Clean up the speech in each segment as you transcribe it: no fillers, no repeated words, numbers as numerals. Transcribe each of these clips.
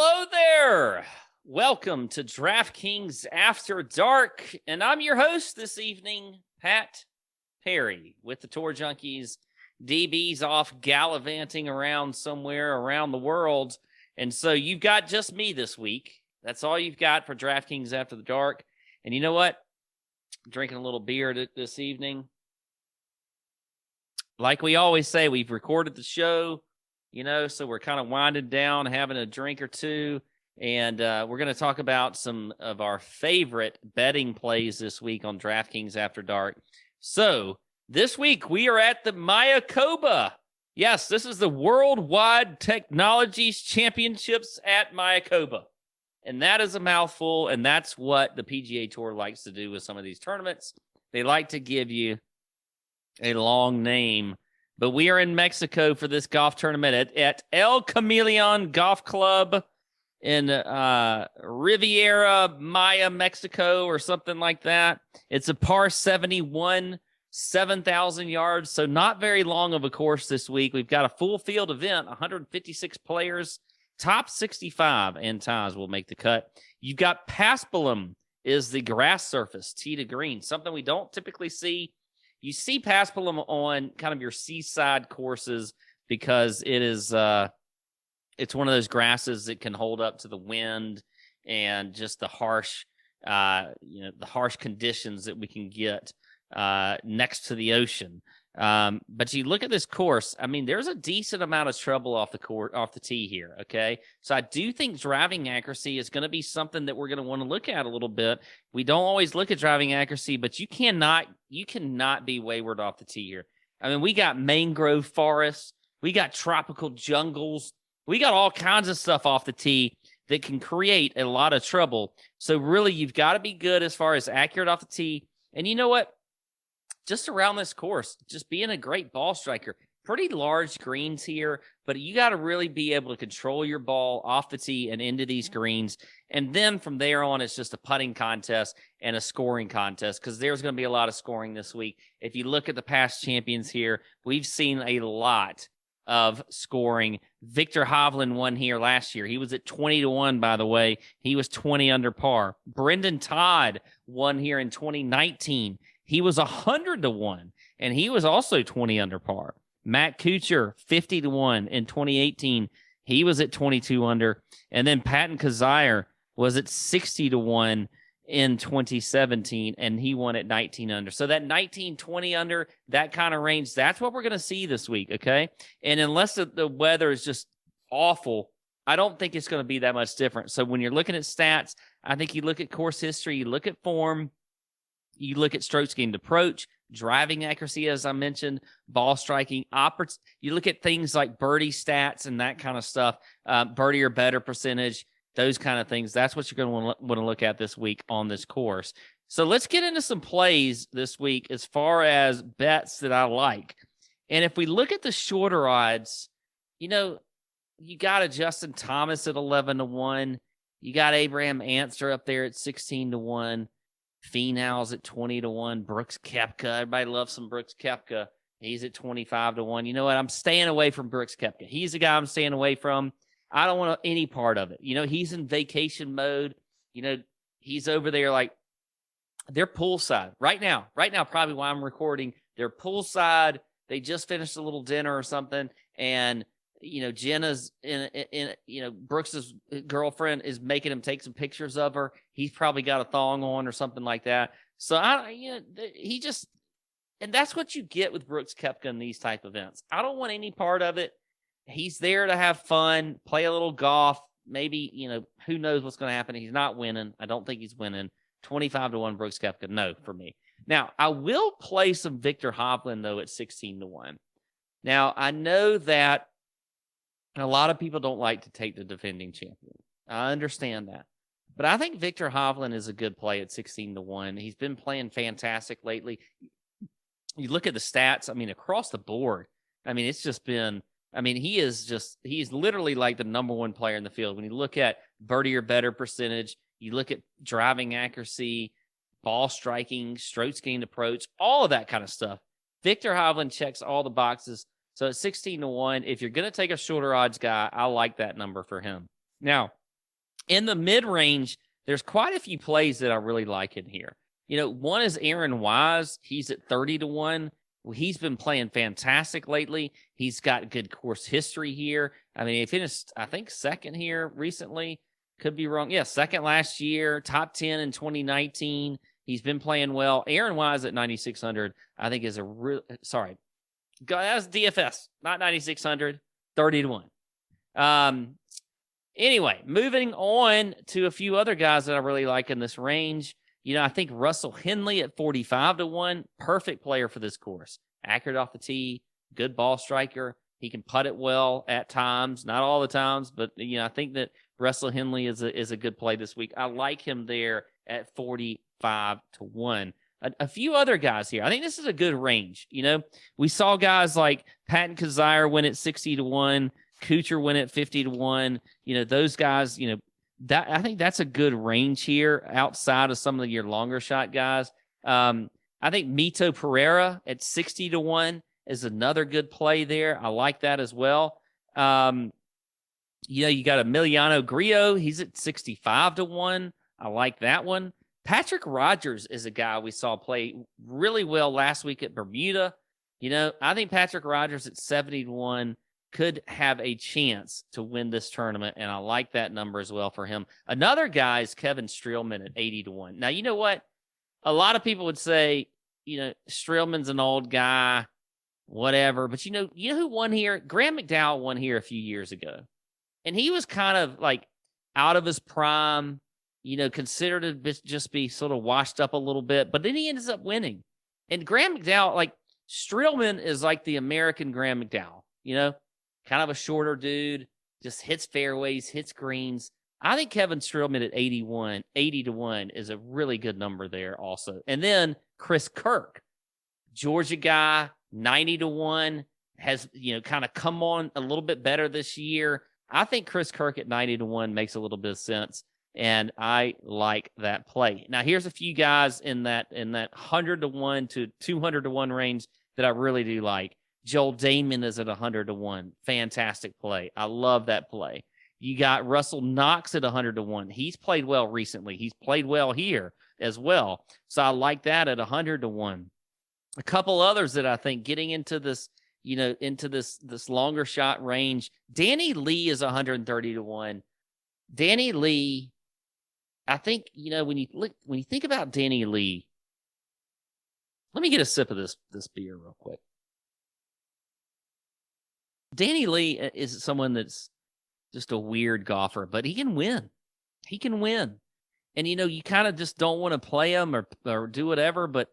Hello there. Welcome to DraftKings After Dark, and I'm your host this evening, Pat Perry, with the Tour Junkies. DB's off gallivanting around somewhere around the world, and so you've got just me this week. That's all you've got for DraftKings After the Dark. And you know what? I'm drinking a little beer this evening. Like we always say, we've recorded the show, so we're kind of winding down, having a drink or two, and we're going to talk about some of our favorite betting plays this week on DraftKings After Dark. So this week we are at the Mayakoba. Yes, this is the Worldwide Technologies Championships at Mayakoba, and that is a mouthful, and that's what the PGA Tour likes to do with some of these tournaments. They like to give you a long name. But we are in Mexico for this golf tournament at El Camaleon Golf Club in Riviera Maya, Mexico, or something like that. It's a par 71, 7,000 yards, so not very long of a course this week. We've got a full field event, 156 players, top 65 and ties will make the cut. You've got Paspalum is the grass surface, tee to green, something we don't typically see. You see Paspalum on kind of your seaside courses because it is it's one of those grasses that can hold up to the wind and just the harsh conditions that we can get next to the ocean. But you look at this course, I mean, there's a decent amount of trouble off the tee here, okay? So I do think driving accuracy is going to be something that we're going to want to look at a little bit. We don't always look at driving accuracy, but you cannot be wayward off the tee here. I mean, we got mangrove forests, we got tropical jungles, we got all kinds of stuff off the tee that can create a lot of trouble. So really, you've got to be good as far as accurate off the tee. And you know what? Just around this course, just being a great ball striker. Pretty large greens here, but you got to really be able to control your ball off the tee and into these greens. And then from there on, it's just a putting contest and a scoring contest because there's going to be a lot of scoring this week. If you look at the past champions here, we've seen a lot of scoring. Victor Hovland won here last year. He was at 20-1, by the way. He was 20 under par. Brendan Todd won here in 2019. He was 100-1, and he was also 20 under par. Matt Kuchar, 50-1 in 2018. He was at 22 under. And then Patton Kizzire was at 60-1 in 2017, and he won at 19 under. So that 19, 20 under, that kind of range, that's what we're going to see this week, okay? And unless the weather is just awful, I don't think it's going to be that much different. So when you're looking at stats, I think you look at course history, you look at form, you look at strokes gained approach, driving accuracy, as I mentioned, ball striking, you look at things like birdie stats and that kind of stuff, birdie or better percentage, those kind of things. That's what you're going to want to look at this week on this course. So let's get into some plays this week as far as bets that I like. And if we look at the shorter odds, you got a Justin Thomas at 11-1. You got Abraham Ancer up there at 16-1. Finau's at 20-1. Brooks Koepka. Everybody loves some Brooks Koepka. He's at 25-1. You know what? I'm staying away from Brooks Koepka. He's the guy I'm staying away from. I don't want any part of it. He's in vacation mode. He's over there like they're poolside right now. Right now, probably while I'm recording, they're poolside. They just finished a little dinner or something, and Jenna's in Brooks's girlfriend is making him take some pictures of her. He's probably got a thong on or something like that. So and that's what you get with Brooks Koepka in these type events. I don't want any part of it. He's there to have fun, play a little golf. Maybe, who knows what's going to happen. He's not winning. I don't think he's winning. 25-1 Brooks Koepka. No, for me. Now, I will play some Victor Hovland, though, at 16-1. Now, I know that a lot of people don't like to take the defending champion. I understand that. But I think Victor Hovland is a good play at 16-1. He's been playing fantastic lately. You look at the stats, across the board. It's just been, he's literally like the number one player in the field. When you look at birdie or better percentage, you look at driving accuracy, ball striking, strokes gained approach, all of that kind of stuff. Victor Hovland checks all the boxes. So at 16-1, if you're going to take a shorter odds guy, I like that number for him. Now, In the mid-range, there's quite a few plays that I really like in here. One is Aaron Wise. He's at 30-1. Well, he's been playing fantastic lately. He's got good course history here. I mean, he finished, I think, second here recently. Could be wrong. Yeah, second last year, top 10 in 2019. He's been playing well. Aaron Wise at 9,600, I think, is a real. Sorry, that's DFS, not 9,600. 30-1. Anyway, moving on to a few other guys that I really like in this range. I think Russell Henley at 45-1, perfect player for this course. Accurate off the tee, good ball striker. He can putt it well at times, not all the times, but I think that Russell Henley is a good play this week. I like him there at 45-1. A few other guys here. I think this is a good range. We saw guys like Patton Kizzire win at 60-1, Kuchar win at 50-1. Those guys, that I think that's a good range here outside of some of your longer shot guys. I think Mito Pereira at 60-1 is another good play there. I like that as well. You got Emiliano Grillo. He's at 65-1. I like that one. Patrick Rogers is a guy we saw play really well last week at Bermuda. I think Patrick Rogers at 70-1 could have a chance to win this tournament, and I like that number as well for him. Another guy is Kevin Streelman at 80-1. Now, you know what? A lot of people would say, Streelman's an old guy, whatever. But you know who won here? Graham McDowell won here a few years ago. And he was kind of like out of his prime, considered to just be sort of washed up a little bit. But then he ends up winning. And Graham McDowell, like Streelman is like the American Graham McDowell, kind of a shorter dude, just hits fairways, hits greens. I think Kevin Streelman at 80-1 is a really good number there also. And then Chris Kirk, Georgia guy, 90-1, has, kind of come on a little bit better this year. I think Chris Kirk at 90-1 makes a little bit of sense, and I like that play. Now, here's a few guys in that 100-1 to 200-1 range that I really do like. Joel Damon is at 100-1. Fantastic play. I love that play. You got Russell Knox at 100-1. He's played well recently. He's played well here as well. So I like that at 100-1. A couple others that I think getting into this, into this longer shot range. Danny Lee is 130-1. Danny Lee, I think, when you think about Danny Lee, let me get a sip of this beer real quick. Danny Lee is someone that's just a weird golfer, but he can win. He can win. And, you kind of just don't want to play him or do whatever. But,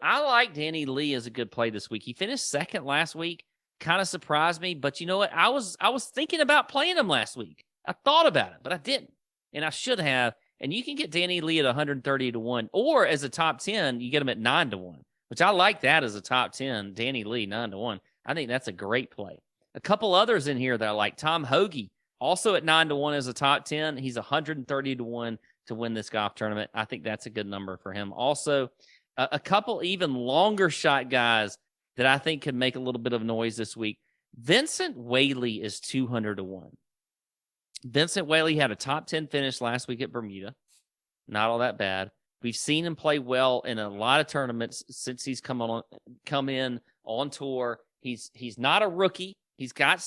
I like Danny Lee as a good play this week. He finished second last week. Kind of surprised me. But you know what? I was thinking about playing him last week. I thought about it, but I didn't. And I should have. And you can get Danny Lee at 130-1. Or as a top 10, you get him at 9-1, which I like that as a top 10. Danny Lee, 9-1. I think that's a great play. A couple others in here that I like. Tom Hoagie, also at 9-1 as a top 10. He's 130-1 to win this golf tournament. I think that's a good number for him. Also, a couple even longer shot guys that I think could make a little bit of noise this week. Vincent Whaley is 200-1. Vincent Whaley had a top 10 finish last week at Bermuda. Not all that bad. We've seen him play well in a lot of tournaments since he's come in on tour. He's not a rookie. He's got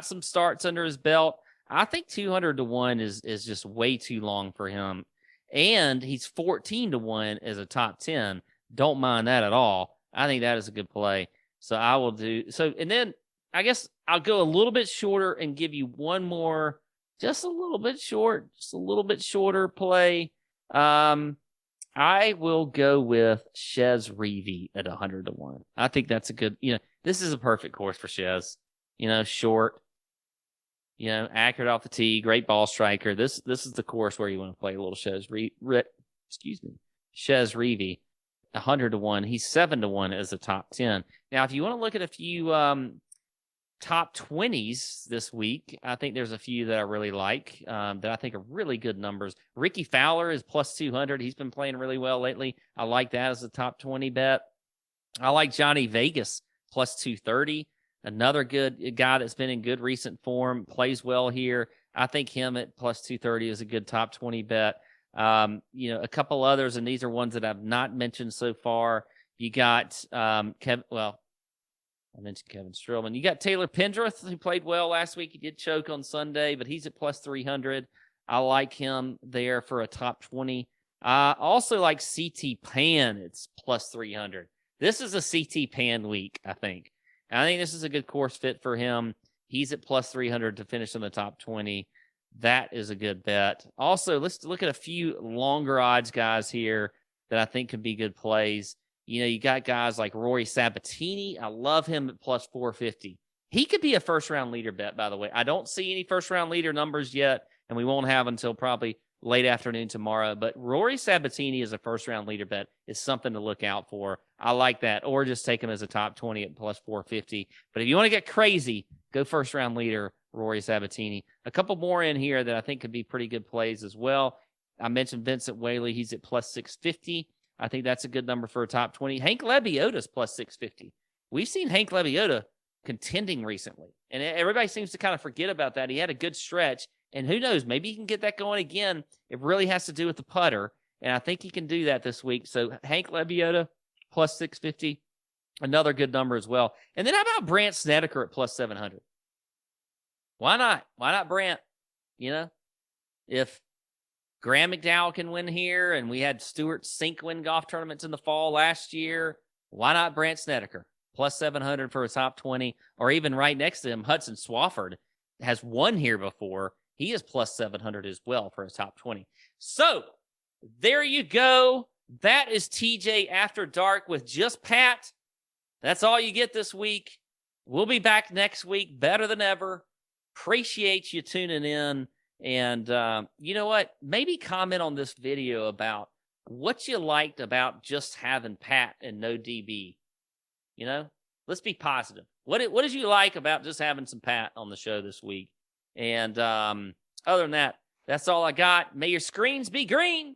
some starts under his belt. I think 200-1 is just way too long for him. And he's 14-1 as a top 10. Don't mind that at all. I think that is a good play. So I will do so. And then I guess I'll go a little bit shorter and give you one more, just a little bit shorter play. I will go with Chez Reavie at 100-1. I think that's a good, this is a perfect course for Chez. Short, accurate off the tee, great ball striker. This is the course where you want to play a little Chez Reavie, 100-1. He's 7-1 as a top 10. Now, if you want to look at a few top 20s this week, I think there's a few that I really like that I think are really good numbers. Ricky Fowler is plus 200. He's been playing really well lately. I like that as a top 20 bet. I like Johnny Vegas plus 230. Another good guy that's been in good recent form, plays well here. I think him at plus 230 is a good top 20 bet. A couple others, and these are ones that I've not mentioned so far. You got Kevin. Well, I mentioned Kevin Strillman. You got Taylor Pendrith, who played well last week. He did choke on Sunday, but he's at plus 300. I like him there for a top 20. Also like CT Pan. It's plus 300. This is a CT Pan week, I think. I think this is a good course fit for him. He's at plus 300 to finish in the top 20. That is a good bet. Also, let's look at a few longer odds guys here that I think could be good plays. You got guys like Rory Sabatini. I love him at plus 450. He could be a first-round leader bet, by the way. I don't see any first-round leader numbers yet, and we won't have until probably late afternoon tomorrow. But Rory Sabatini as a first-round leader bet is something to look out for. I like that. Or just take him as a top 20 at plus 450. But if you want to get crazy, go first-round leader, Rory Sabatini. A couple more in here that I think could be pretty good plays as well. I mentioned Vincent Whaley. He's at plus 650. I think that's a good number for a top 20. Hank Lebiota's plus 650. We've seen Hank Lebiota contending recently, and everybody seems to kind of forget about that. He had a good stretch, and who knows, maybe he can get that going again. It really has to do with the putter, and I think he can do that this week. So Hank Lebiota plus 650, another good number as well. And then how about Brandt Snedeker at plus 700? Why not? Why not Brandt? If Graham McDowell can win here, and we had Stuart Sink win golf tournaments in the fall last year, why not Brandt Snedeker? Plus 700 for a top 20, or even right next to him, Hudson Swafford has won here before. He is plus 700 as well for a top 20. So there you go. That is TJ After Dark with just Pat. That's all you get this week. We'll be back next week, better than ever. Appreciate you tuning in. And you know what? Maybe comment on this video about what you liked about just having Pat and no DB. Let's be positive. What did you like about just having some Pat on the show this week? And other than that, that's all I got. May your screens be green.